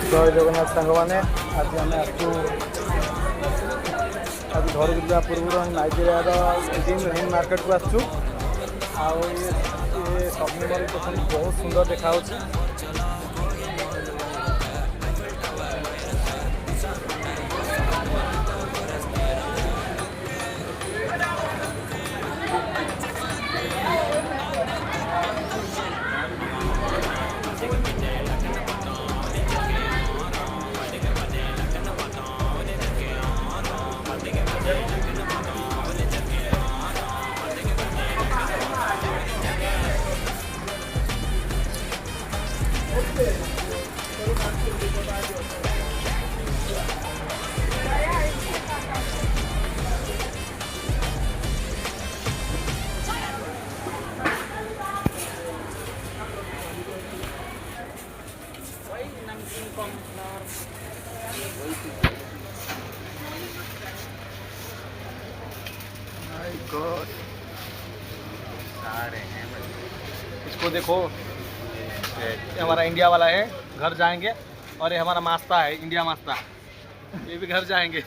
जय जगन्नाथ सांग मैंने आज आम आसू आज घर को जा पूर्व नाइजेरिया हिंद मार्केट को आसचु ये शॉपिंग मॉल बहुत सुंदर देखा गॉड सारे हैं। इसको देखो, ये हमारा इंडिया वाला है, घर जाएंगे। और ये हमारा मास्ता है, इंडिया मास्ता, ये भी घर जाएंगे।